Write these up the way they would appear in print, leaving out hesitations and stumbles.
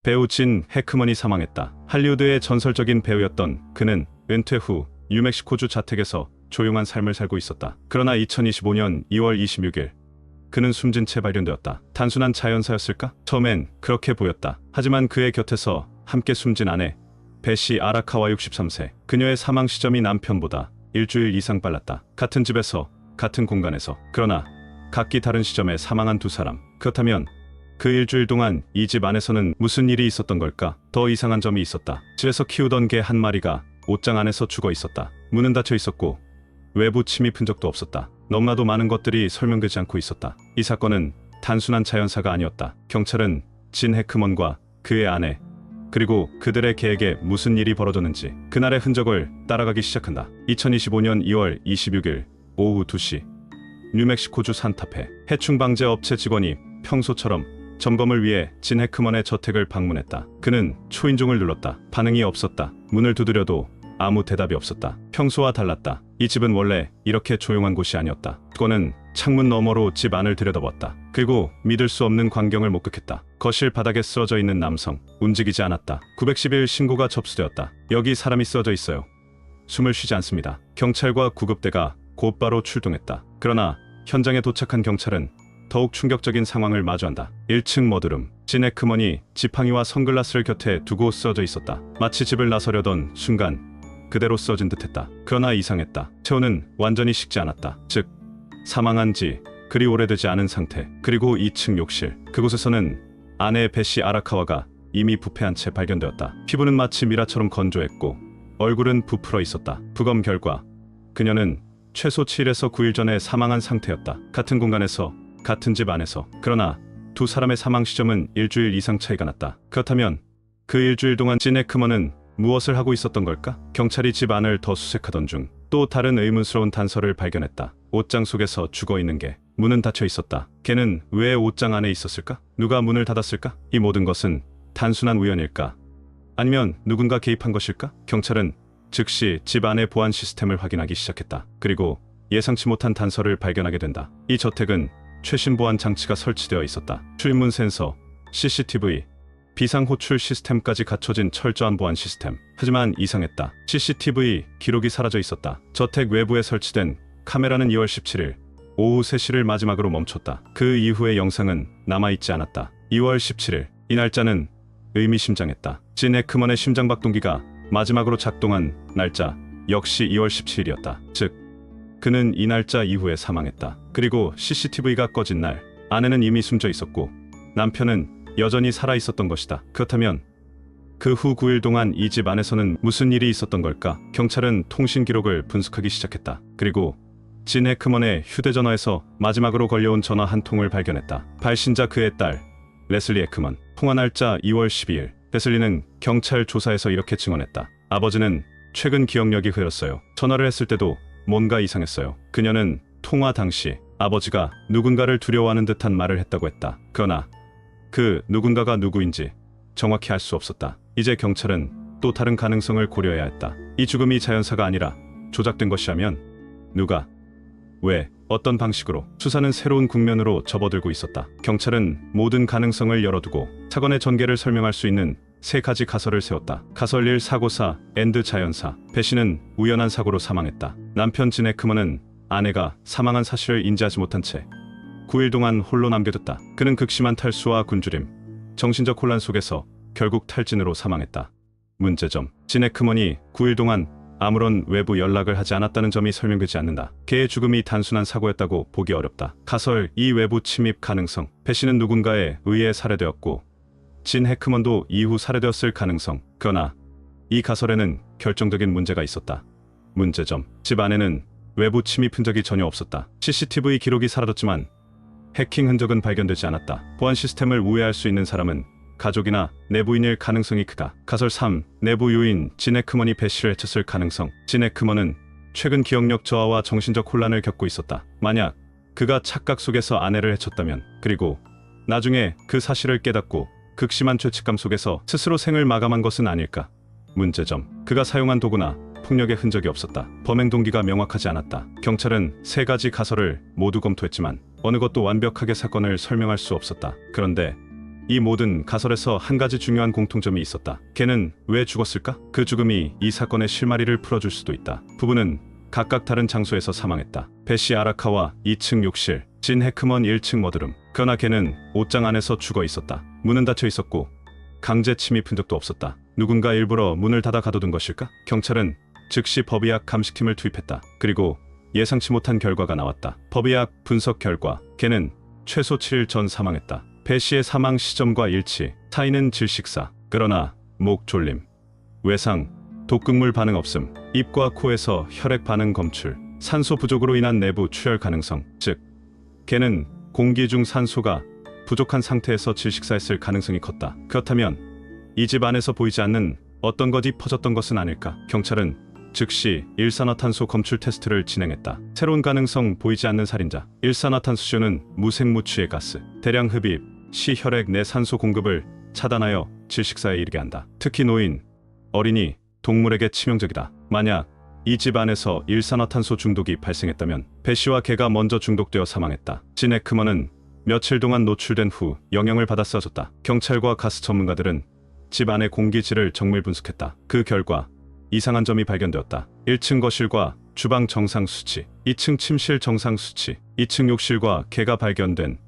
배우 진 해크먼이 사망했다. 할리우드의 전설적인 배우였던 그는 은퇴 후 뉴멕시코주 자택에서 조용한 삶을 살고 있었다. 그러나 2025년 2월 26일 그는 숨진 채 발견되었다. 단순한 자연사였을까? 처음엔 그렇게 보였다. 하지만 그의 곁에서 함께 숨진 아내 베시 아라카와 63세. 그녀의 사망 시점이 남편보다 일주일 이상 빨랐다. 같은 집에서 같은 공간에서. 그러나 각기 다른 시점에 사망한 두 사람. 그렇다면 그 일주일 동안 이 집 안에서는 무슨 일이 있었던 걸까? 더 이상한 점이 있었다. 집에서 키우던 개 한 마리가 옷장 안에서 죽어 있었다. 문은 닫혀 있었고 외부 침입 흔적도 없었다. 너무나도 많은 것들이 설명되지 않고 있었다. 이 사건은 단순한 자연사가 아니었다. 경찰은 진 해크먼과 그의 아내 그리고 그들의 개에게 무슨 일이 벌어졌는지 그날의 흔적을 따라가기 시작한다. 2025년 2월 26일 오후 2시 뉴멕시코주 산타페 해충방제 업체 직원이 평소처럼 점검을 위해 진 해크먼의 저택을 방문했다. 그는 초인종을 눌렀다. 반응이 없었다. 문을 두드려도 아무 대답이 없었다. 평소와 달랐다. 이 집은 원래 이렇게 조용한 곳이 아니었다. 그는 창문 너머로 집 안을 들여다보았다. 그리고 믿을 수 없는 광경을 목격했다. 거실 바닥에 쓰러져 있는 남성. 움직이지 않았다. 911 신고가 접수되었다. 여기 사람이 쓰러져 있어요. 숨을 쉬지 않습니다. 경찰과 구급대가 곧바로 출동했다. 그러나 현장에 도착한 경찰은 더욱 충격적인 상황을 마주한다. 1층 머드룸. 진 해크먼이 지팡이와 선글라스를 곁에 두고 쓰러져 있었다. 마치 집을 나서려던 순간 그대로 쓰러진 듯했다. 그러나 이상했다. 체온은 완전히 식지 않았다. 즉 사망한 지 그리 오래되지 않은 상태. 그리고 2층 욕실. 그곳에서는 아내 베시 아라카와가 이미 부패한 채 발견되었다. 피부는 마치 미라처럼 건조했고 얼굴은 부풀어 있었다. 부검 결과 그녀는 최소 7에서 9일 전에 사망한 상태였다. 같은 공간에서 같은 집 안에서. 그러나 두 사람의 사망 시점은 일주일 이상 차이가 났다. 그렇다면 그 일주일 동안 진 해크먼은 무엇을 하고 있었던 걸까? 경찰이 집 안을 더 수색하던 중 또 다른 의문스러운 단서를 발견했다. 옷장 속에서 죽어있는 개. 문은 닫혀 있었다. 개는 왜 옷장 안에 있었을까? 누가 문을 닫았을까? 이 모든 것은 단순한 우연일까? 아니면 누군가 개입한 것일까? 경찰은 즉시 집 안의 보안 시스템을 확인하기 시작했다. 그리고 예상치 못한 단서를 발견하게 된다. 이 저택은 최신 보안 장치가 설치되어 있었다. 출입문 센서, CCTV, 비상호출 시스템까지 갖춰진 철저한 보안 시스템. 하지만 이상했다. CCTV 기록이 사라져 있었다. 저택 외부에 설치된 카메라는 2월 17일 오후 3시를 마지막으로 멈췄다. 그 이후의 영상은 남아있지 않았다. 2월 17일 이 날짜는 의미심장했다. 진 해크먼의 심장박동기가 마지막으로 작동한 날짜 역시 2월 17일이었다. 즉 그는 이 날짜 이후에 사망했다. 그리고 CCTV가 꺼진 날 아내는 이미 숨져 있었고 남편은 여전히 살아있었던 것이다. 그렇다면 그 후 9일 동안 이 집 안에서는 무슨 일이 있었던 걸까? 경찰은 통신 기록을 분석하기 시작했다. 그리고 진 해크먼의 휴대전화에서 마지막으로 걸려온 전화 한 통을 발견했다. 발신자 그의 딸 레슬리 해크먼. 통화 날짜 2월 12일. 레슬리는 경찰 조사에서 이렇게 증언했다. 아버지는 최근 기억력이 흐렸어요. 전화를 했을 때도 뭔가 이상했어요. 그녀는 통화 당시 아버지가 누군가를 두려워하는 듯한 말을 했다고 했다. 그러나 그 누군가가 누구인지 정확히 알 수 없었다. 이제 경찰은 또 다른 가능성을 고려해야 했다. 이 죽음이 자연사가 아니라 조작된 것이라면 누가, 왜, 어떤 방식으로? 수사는 새로운 국면으로 접어들고 있었다. 경찰은 모든 가능성을 열어두고 사건의 전개를 설명할 수 있는 3가지 가설을 세웠다. 가설 1. 사고사, 엔드 자연사. 배시는 우연한 사고로 사망했다. 남편 진 해크먼은 아내가 사망한 사실을 인지하지 못한 채 9일 동안 홀로 남겨뒀다. 그는 극심한 탈수와 굶주림, 정신적 혼란 속에서 결국 탈진으로 사망했다. 문제점. 진 해크먼이 9일 동안 아무런 외부 연락을 하지 않았다는 점이 설명되지 않는다. 개의 죽음이 단순한 사고였다고 보기 어렵다. 가설 2. 외부 침입 가능성. 배시는 누군가에 의해 살해되었고 진 해크먼도 이후 살해되었을 가능성. 그러나 이 가설에는 결정적인 문제가 있었다. 문제점. 집 안에는 외부 침입 흔적이 전혀 없었다. CCTV 기록이 사라졌지만 해킹 흔적은 발견되지 않았다. 보안 시스템을 우회할 수 있는 사람은 가족이나 내부인일 가능성이 크다. 가설 3. 내부 요인. 진 해크먼이 배시를 해쳤을 가능성. 진 해크먼은 최근 기억력 저하와 정신적 혼란을 겪고 있었다. 만약 그가 착각 속에서 아내를 해쳤다면, 그리고 나중에 그 사실을 깨닫고 극심한 죄책감 속에서 스스로 생을 마감한 것은 아닐까? 문제점. 그가 사용한 도구나 폭력의 흔적이 없었다. 범행 동기가 명확하지 않았다. 경찰은 3가지 가설을 모두 검토했지만 어느 것도 완벽하게 사건을 설명할 수 없었다. 그런데 이 모든 가설에서 한 가지 중요한 공통점이 있었다. 걔는 왜 죽었을까? 그 죽음이 이 사건의 실마리를 풀어줄 수도 있다. 부부는 각각 다른 장소에서 사망했다. 배시 아라카와 2층 욕실, 진 해크먼 1층 머드룸. 그러나 걔는 옷장 안에서 죽어 있었다. 문은 닫혀 있었고 강제 침입 흔적도 없었다. 누군가 일부러 문을 닫아 가둬둔 것일까? 경찰은 즉시 법의학 감식팀을 투입했다. 그리고 예상치 못한 결과가 나왔다. 법의학 분석 결과 걔는 최소 7일 전 사망했다. 배 씨의 사망 시점과 일치, 타인은 질식사, 그러나 목 졸림, 외상, 독극물 반응 없음, 입과 코에서 혈액 반응 검출, 산소 부족으로 인한 내부 출혈 가능성, 즉 걔는 공기 중 산소가 부족한 상태에서 질식사했을 가능성이 컸다. 그렇다면 이 집 안에서 보이지 않는 어떤 것이 퍼졌던 것은 아닐까? 경찰은 즉시 일산화탄소 검출 테스트를 진행했다. 새로운 가능성 보이지 않는 살인자. 일산화탄소쇼는 무색무취의 가스, 대량 흡입 시 혈액 내 산소 공급을 차단하여 질식사에 이르게 한다. 특히 노인, 어린이, 동물에게 치명적이다. 만약 이 집 안에서 일산화탄소 중독이 발생했다면 배 씨와 개가 먼저 중독되어 사망했다. 진 해크먼은 며칠 동안 노출된 후 영향을 받아 쓰러졌다. 경찰과 가스 전문가들은 집 안의 공기질을 정밀 분석했다. 그 결과 이상한 점이 발견되었다. 1층 거실과 주방 정상 수치, 2층 침실 정상 수치, 2층 욕실과 개가 발견된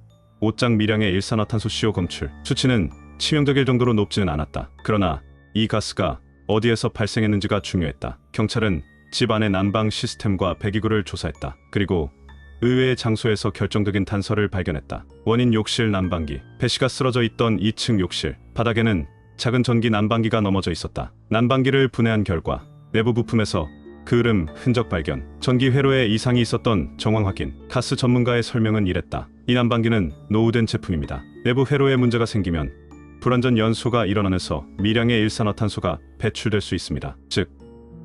옷장 미량의 일산화탄소 CO 검출 수치는 치명적일 정도로 높지는 않았다. 그러나 이 가스가 어디에서 발생했는지가 중요했다. 경찰은 집 안의 난방 시스템과 배기구를 조사했다. 그리고 의외의 장소에서 결정적인 단서를 발견했다. 원인 욕실 난방기. 배 씨가 쓰러져 있던 2층 욕실 바닥에는 작은 전기 난방기가 넘어져 있었다. 난방기를 분해한 결과 내부 부품에서 그을음 흔적 발견, 전기 회로에 이상이 있었던 정황 확인. 가스 전문가의 설명은 이랬다. 이 난방기는 노후된 제품입니다. 내부 회로에 문제가 생기면 불완전 연소가 일어나면서 미량의 일산화탄소가 배출될 수 있습니다. 즉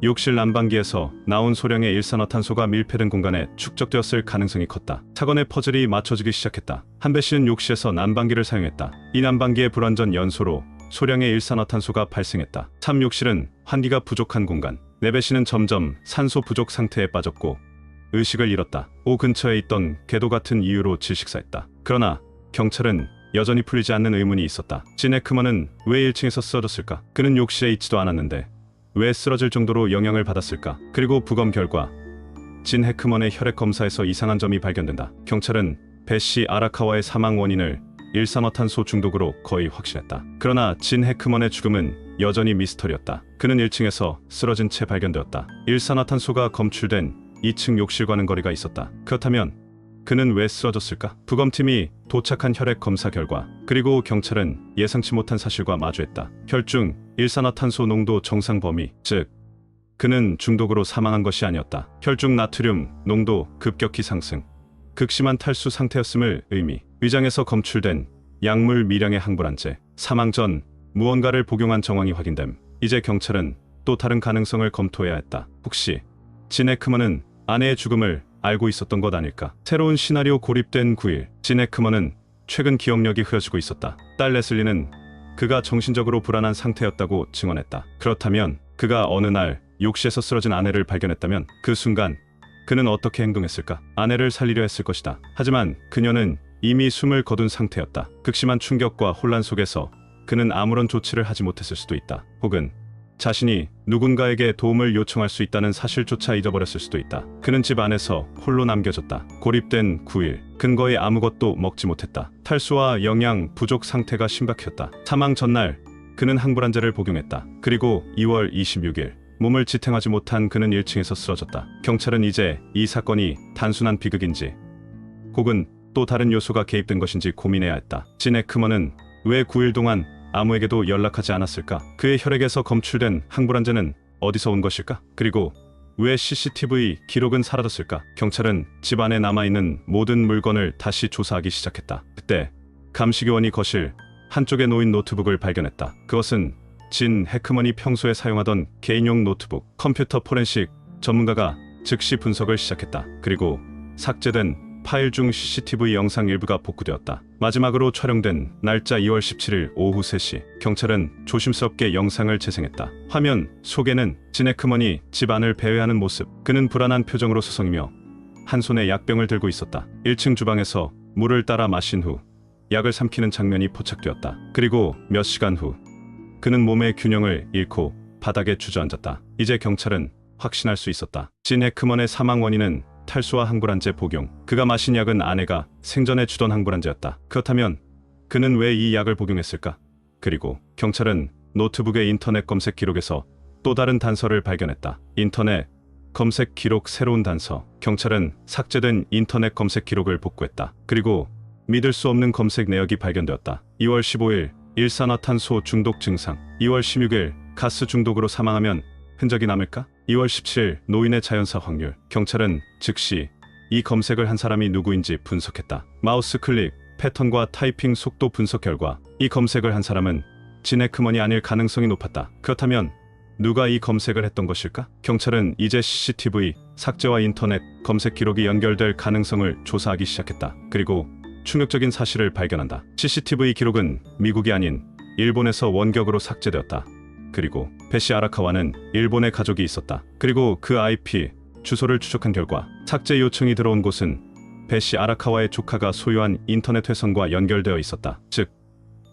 욕실 난방기에서 나온 소량의 일산화탄소가 밀폐된 공간에 축적되었을 가능성이 컸다. 사건의 퍼즐이 맞춰지기 시작했다. 한배 씨는 욕실에서 난방기를 사용했다. 이 난방기의 불완전 연소로 소량의 일산화탄소가 발생했다. 3. 욕실은 환기가 부족한 공간. 배 씨는 점점 산소 부족 상태에 빠졌고 의식을 잃었다. 5. 근처에 있던 개도 같은 이유로 질식사했다. 그러나 경찰은 여전히 풀리지 않는 의문이 있었다. 진 해크먼은 왜 1층에서 쓰러졌을까? 그는 욕실에 있지도 않았는데 왜 쓰러질 정도로 영향을 받았을까? 그리고 부검 결과 진 해크먼의 혈액 검사에서 이상한 점이 발견된다. 경찰은 배시 아라카와의 사망 원인을 일산화탄소 중독으로 거의 확신했다. 그러나 진 해크먼의 죽음은 여전히 미스터리였다. 그는 1층에서 쓰러진 채 발견되었다. 일산화탄소가 검출된 2층 욕실과는 거리가 있었다. 그렇다면 그는 왜 쓰러졌을까? 부검팀이 도착한 혈액 검사 결과 그리고 경찰은 예상치 못한 사실과 마주했다. 혈중 일산화탄소 농도 정상 범위, 즉 그는 중독으로 사망한 것이 아니었다. 혈중 나트륨 농도 급격히 상승, 극심한 탈수 상태였음을 의미. 위장에서 검출된 약물 미량의 항불안제, 사망 전 무언가를 복용한 정황이 확인됨. 이제 경찰은 또 다른 가능성을 검토해야 했다. 혹시 진 해크먼은 아내의 죽음을 알고 있었던 것 아닐까? 새로운 시나리오 고립된 9일. 진 해크먼은 최근 기억력이 흐려지고 있었다. 딸 레슬리는 그가 정신적으로 불안한 상태였다고 증언했다. 그렇다면 그가 어느 날 욕실에서 쓰러진 아내를 발견했다면 그 순간 그는 어떻게 행동했을까? 아내를 살리려 했을 것이다. 하지만 그녀는 이미 숨을 거둔 상태였다. 극심한 충격과 혼란 속에서 그는 아무런 조치를 하지 못했을 수도 있다. 혹은 자신이 누군가에게 도움을 요청할 수 있다는 사실조차 잊어버렸을 수도 있다. 그는 집 안에서 홀로 남겨졌다. 고립된 9일. 근거에 아무것도 먹지 못했다. 탈수와 영양 부족 상태가 심각했다. 사망 전날 그는 항불안제를 복용했다. 그리고 2월 26일 몸을 지탱하지 못한 그는 1층에서 쓰러졌다. 경찰은 이제 이 사건이 단순한 비극인지 혹은 또 다른 요소가 개입된 것인지 고민해야 했다. 진 해크먼은 왜 9일 동안 아무에게도 연락하지 않았을까? 그의 혈액에서 검출된 항불안제는 어디서 온 것일까? 그리고 왜 CCTV 기록은 사라졌을까? 경찰은 집 안에 남아있는 모든 물건을 다시 조사하기 시작했다. 그때 감식요원이 거실 한쪽에 놓인 노트북을 발견했다. 그것은 진 해크먼이 평소에 사용하던 개인용 노트북. 컴퓨터 포렌식 전문가가 즉시 분석을 시작했다. 그리고 삭제된 파일 중 CCTV 영상 일부가 복구되었다. 마지막으로 촬영된 날짜 2월 17일 오후 3시. 경찰은 조심스럽게 영상을 재생했다. 화면 속에는 진 해크먼이 집 안을 배회하는 모습. 그는 불안한 표정으로 서성이며 한 손에 약병을 들고 있었다. 1층 주방에서 물을 따라 마신 후 약을 삼키는 장면이 포착되었다. 그리고 몇 시간 후 그는 몸의 균형을 잃고 바닥에 주저앉았다. 이제 경찰은 확신할 수 있었다. 진 해크먼의 사망 원인은 탈수와 항불안제 복용. 그가 마신 약은 아내가 생전에 주던 항불안제였다. 그렇다면 그는 왜 이 약을 복용했을까? 그리고 경찰은 노트북의 인터넷 검색 기록에서 또 다른 단서를 발견했다. 인터넷 검색 기록 새로운 단서. 경찰은 삭제된 인터넷 검색 기록을 복구했다. 그리고 믿을 수 없는 검색 내역이 발견되었다. 2월 15일 일산화탄소 중독 증상. 2월 16일 가스 중독으로 사망하면 흔적이 남을까? 2월 17일 노인의 자연사 확률. 경찰은 즉시 이 검색을 한 사람이 누구인지 분석했다. 마우스 클릭 패턴과 타이핑 속도 분석 결과 이 검색을 한 사람은 진 해크먼이 아닐 가능성이 높았다. 그렇다면 누가 이 검색을 했던 것일까? 경찰은 이제 CCTV 삭제와 인터넷 검색 기록이 연결될 가능성을 조사하기 시작했다. 그리고 충격적인 사실을 발견한다. CCTV 기록은 미국이 아닌 일본에서 원격으로 삭제되었다. 그리고 배시 아라카와는 일본의 가족이 있었다. 그리고 그 IP 주소를 추적한 결과 삭제 요청이 들어온 곳은 배시 아라카와의 조카가 소유한 인터넷 회선과 연결되어 있었다. 즉,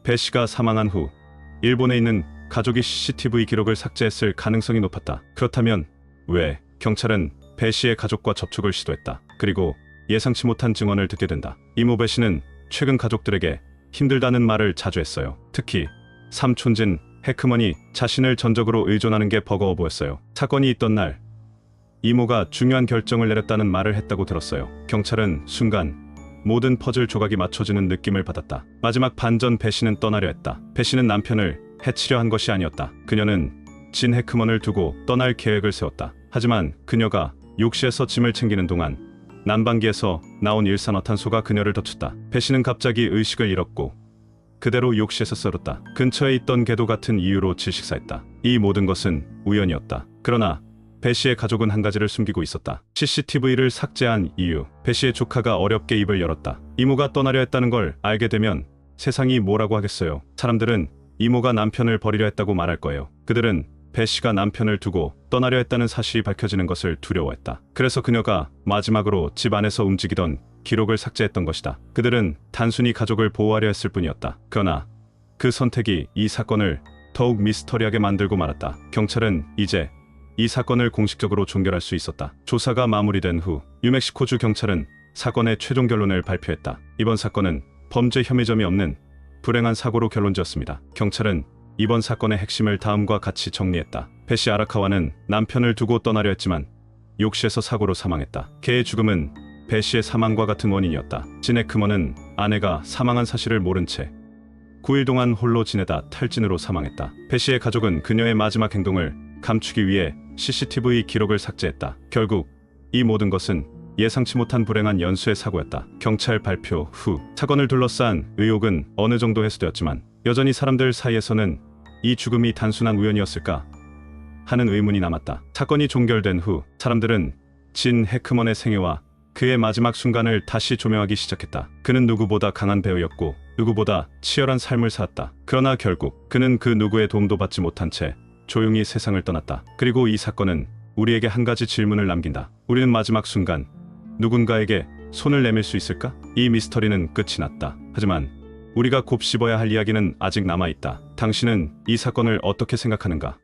배시가 사망한 후 일본에 있는 가족이 CCTV 기록을 삭제했을 가능성이 높았다. 그렇다면 왜 경찰은 배시의 가족과 접촉을 시도했다. 그리고 예상치 못한 증언을 듣게 된다. 이모 배시는 최근 가족들에게 힘들다는 말을 자주 했어요. 특히 삼촌진 해크먼이 자신을 전적으로 의존하는 게 버거워 보였어요. 사건이 있던 날 이모가 중요한 결정을 내렸다는 말을 했다고 들었어요. 경찰은 순간 모든 퍼즐 조각이 맞춰지는 느낌을 받았다. 마지막 반전 배시는 떠나려 했다. 배시는 남편을 해치려 한 것이 아니었다. 그녀는 진 해크먼을 두고 떠날 계획을 세웠다. 하지만 그녀가 욕실에서 짐을 챙기는 동안 난방기에서 나온 일산화탄소가 그녀를 덮쳤다. 배시는 갑자기 의식을 잃었고 그대로 욕실에서 썰었다. 근처에 있던 개도 같은 이유로 질식사했다. 이 모든 것은 우연이었다. 그러나 배시의 가족은 한 가지를 숨기고 있었다. CCTV를 삭제한 이유. 배시의 조카가 어렵게 입을 열었다. 이모가 떠나려 했다는 걸 알게 되면 세상이 뭐라고 하겠어요. 사람들은 이모가 남편을 버리려 했다고 말할 거예요. 그들은 배시가 남편을 두고 떠나려 했다는 사실이 밝혀지는 것을 두려워했다. 그래서 그녀가 마지막으로 집 안에서 움직이던 기록을 삭제했던 것이다. 그들은 단순히 가족을 보호하려 했을 뿐이었다. 그러나 그 선택이 이 사건을 더욱 미스터리하게 만들고 말았다. 경찰은 이제 이 사건을 공식적으로 종결할 수 있었다. 조사가 마무리된 후 뉴멕시코주 경찰은 사건의 최종 결론을 발표했다. 이번 사건은 범죄 혐의점이 없는 불행한 사고로 결론지었습니다. 경찰은 이번 사건의 핵심을 다음과 같이 정리했다. 배시 아라카와는 남편을 두고 떠나려 했지만 욕실에서 사고로 사망했다. 그의 죽음은 배시의 사망과 같은 원인이었다. 진 해크먼은 아내가 사망한 사실을 모른 채 9일 동안 홀로 지내다 탈진으로 사망했다. 배시의 가족은 그녀의 마지막 행동을 감추기 위해 CCTV 기록을 삭제했다. 결국 이 모든 것은 예상치 못한 불행한 연쇄 사고였다. 경찰 발표 후 사건을 둘러싼 의혹은 어느 정도 해소되었지만 여전히 사람들 사이에서는 이 죽음이 단순한 우연이었을까 하는 의문이 남았다. 사건이 종결된 후 사람들은 진 해크먼의 생애와 그의 마지막 순간을 다시 조명하기 시작했다. 그는 누구보다 강한 배우였고 누구보다 치열한 삶을 살았다. 그러나 결국 그는 그 누구의 도움도 받지 못한 채 조용히 세상을 떠났다. 그리고 이 사건은 우리에게 한 가지 질문을 남긴다. 우리는 마지막 순간 누군가에게 손을 내밀 수 있을까? 이 미스터리는 끝이 났다. 하지만 우리가 곱씹어야 할 이야기는 아직 남아있다. 당신은 이 사건을 어떻게 생각하는가?